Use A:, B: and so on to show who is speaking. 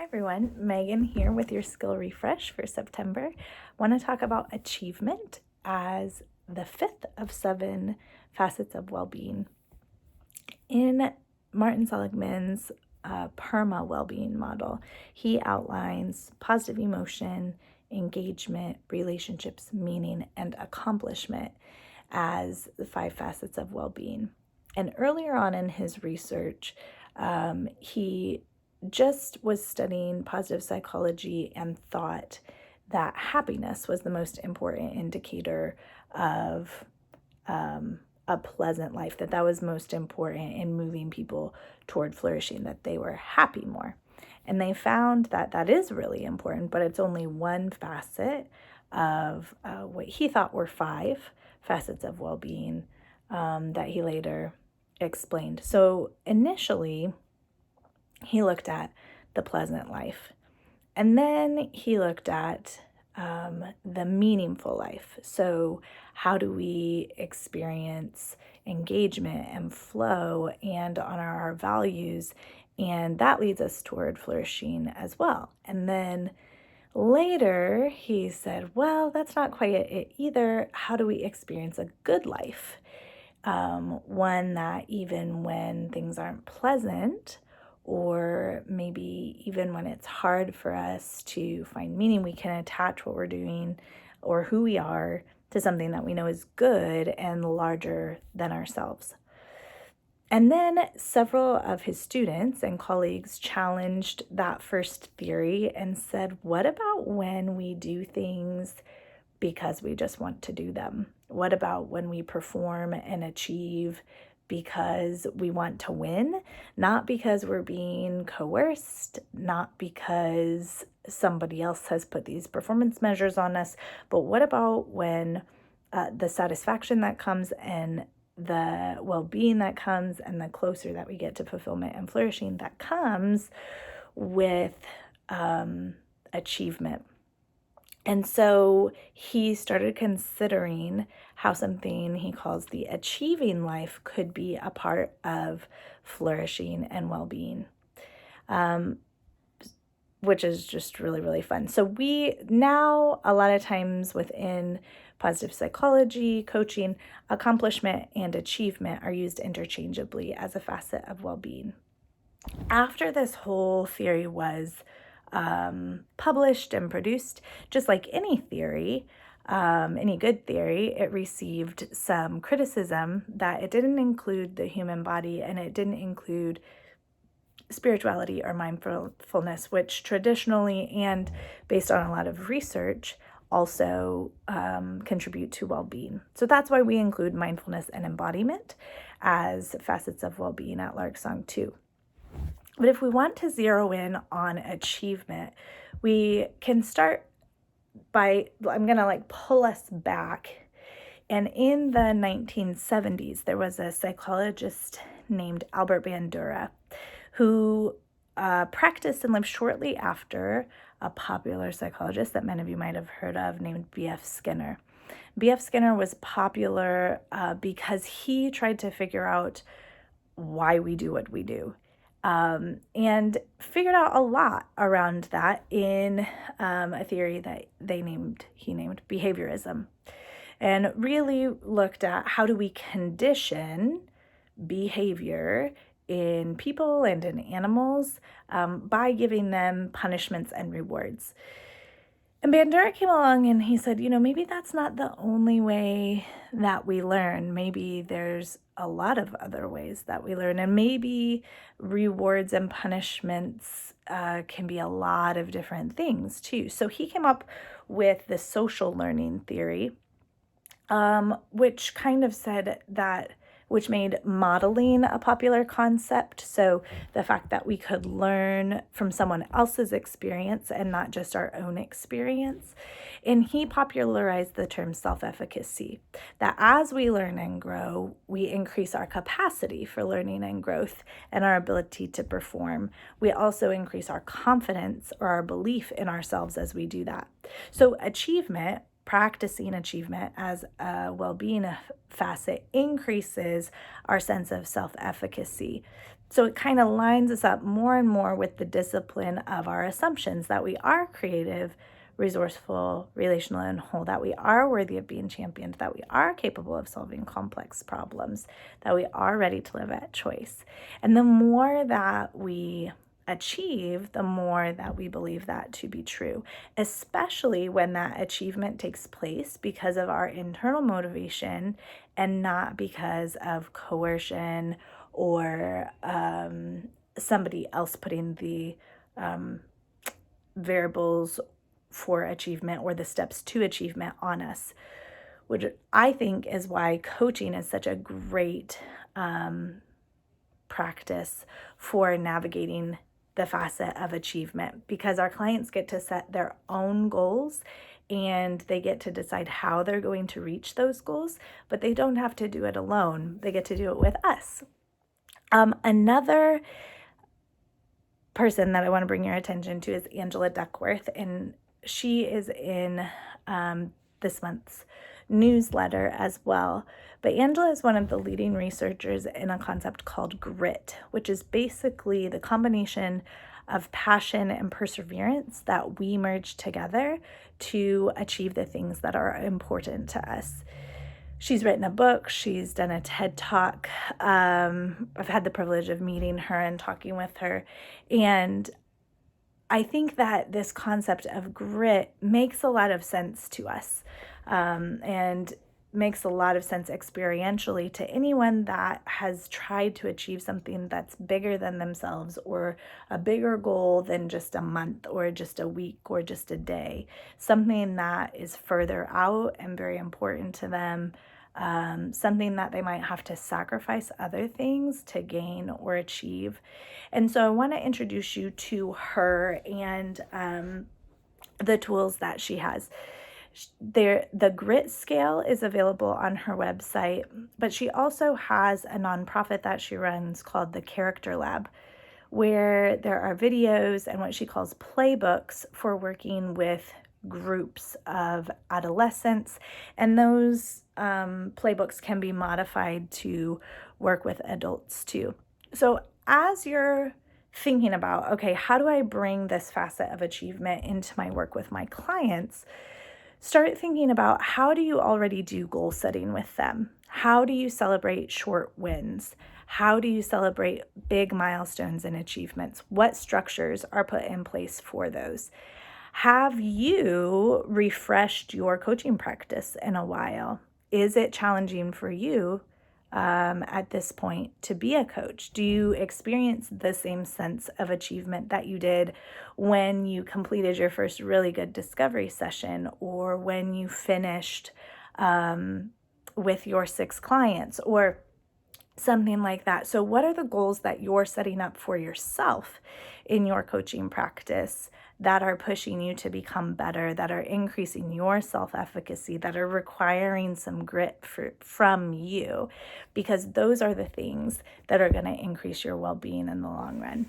A: everyone, Megan here with your skill refresh for September. Want to talk about achievement as the fifth of 7 facets of well-being. In Martin Seligman's PERMA well-being model, he outlines positive emotion, engagement, relationships, meaning, and accomplishment as the 5 facets of well-being. And earlier on in his research, he just was studying positive psychology and thought that happiness was the most important indicator of a pleasant life, that was most important in moving people toward flourishing, that they were happy more. And they found that that is really important, but it's only one facet of what he thought were 5 facets of well-being that he later explained. So initially, he looked at the pleasant life. And then he looked at the meaningful life. So how do we experience engagement and flow and honor our values? And that leads us toward flourishing as well. And then later he said, well, that's not quite it either. How do we experience a good life? One that even when things aren't pleasant, or maybe even when it's hard for us to find meaning, we can attach what we're doing or who we are to something that we know is good and larger than ourselves. And then several of his students and colleagues challenged that first theory and said, what about when we do things because we just want to do them? What about when we perform and achieve because we want to win, not because we're being coerced, not because somebody else has put these performance measures on us, but what about when the satisfaction that comes and the well-being that comes and the closer that we get to fulfillment and flourishing that comes with achievement? And so he started considering how something he calls the achieving life could be a part of flourishing and well-being, which is just really, really fun. So we now, a lot of times within positive psychology, coaching, accomplishment and achievement are used interchangeably as a facet of well-being. After this whole theory was published and produced, just like any theory, any good theory, it received some criticism that it didn't include the human body and it didn't include spirituality or mindfulness, which traditionally and based on a lot of research also contribute to well-being. So that's why we include mindfulness and embodiment as facets of well-being at Lark Song too. But if we want to zero in on achievement, we can start by, I'm going to pull us back. And in the 1970s, there was a psychologist named Albert Bandura who practiced and lived shortly after a popular psychologist that many of you might have heard of named B.F. Skinner. B.F. Skinner was popular because he tried to figure out why we do what we do. And figured out a lot around that in a theory that he named behaviorism, and really looked at how do we condition behavior in people and in animals by giving them punishments and rewards. And Bandura came along and he said, maybe that's not the only way that we learn. Maybe there's a lot of other ways that we learn. And maybe rewards and punishments can be a lot of different things too. So he came up with the social learning theory, which kind of said that, which made modeling a popular concept. So the fact that we could learn from someone else's experience and not just our own experience. And he popularized the term self-efficacy, that as we learn and grow, we increase our capacity for learning and growth and our ability to perform. We also increase our confidence or our belief in ourselves as we do that. So achievement, practicing achievement as a well-being facet, increases our sense of self-efficacy. So it kind of lines us up more and more with the discipline of our assumptions that we are creative, resourceful, relational, and whole, that we are worthy of being championed, that we are capable of solving complex problems, that we are ready to live at choice. And the more that we achieve, the more that we believe that to be true, especially when that achievement takes place because of our internal motivation and not because of coercion or somebody else putting the variables for achievement or the steps to achievement on us, which I think is why coaching is such a great practice for navigating the facet of achievement, because our clients get to set their own goals and they get to decide how they're going to reach those goals, but they don't have to do it alone. They get to do it with us. Another person that I want to bring your attention to is Angela Duckworth, and she is in this month's newsletter as well. But Angela is one of the leading researchers in a concept called grit, which is basically the combination of passion and perseverance that we merge together to achieve the things that are important to us. She's written a book, she's done a TED Talk. I've had the privilege of meeting her and talking with her. And I think that this concept of grit makes a lot of sense to us, and makes a lot of sense experientially to anyone that has tried to achieve something that's bigger than themselves, or a bigger goal than just a month or just a week or just a day, something that is further out and very important to them, something that they might have to sacrifice other things to gain or achieve. And so I want to introduce you to her and the tools that she has. The grit scale is available on her website, but she also has a nonprofit that she runs called the Character Lab, where there are videos and what she calls playbooks for working with groups of adolescents. And those playbooks can be modified to work with adults too. So as you're thinking about, okay, how do I bring this facet of achievement into my work with my clients? Start thinking about, how do you already do goal setting with them? How do you celebrate short wins? How do you celebrate big milestones and achievements? What structures are put in place for those? Have you refreshed your coaching practice in a while? Is it challenging for you at this point to be a coach? Do you experience the same sense of achievement that you did when you completed your first really good discovery session, or when you finished with your 6 clients, or something like that? So what are the goals that you're setting up for yourself in your coaching practice that are pushing you to become better, that are increasing your self-efficacy, that are requiring some grit from you? Because those are the things that are going to increase your well-being in the long run.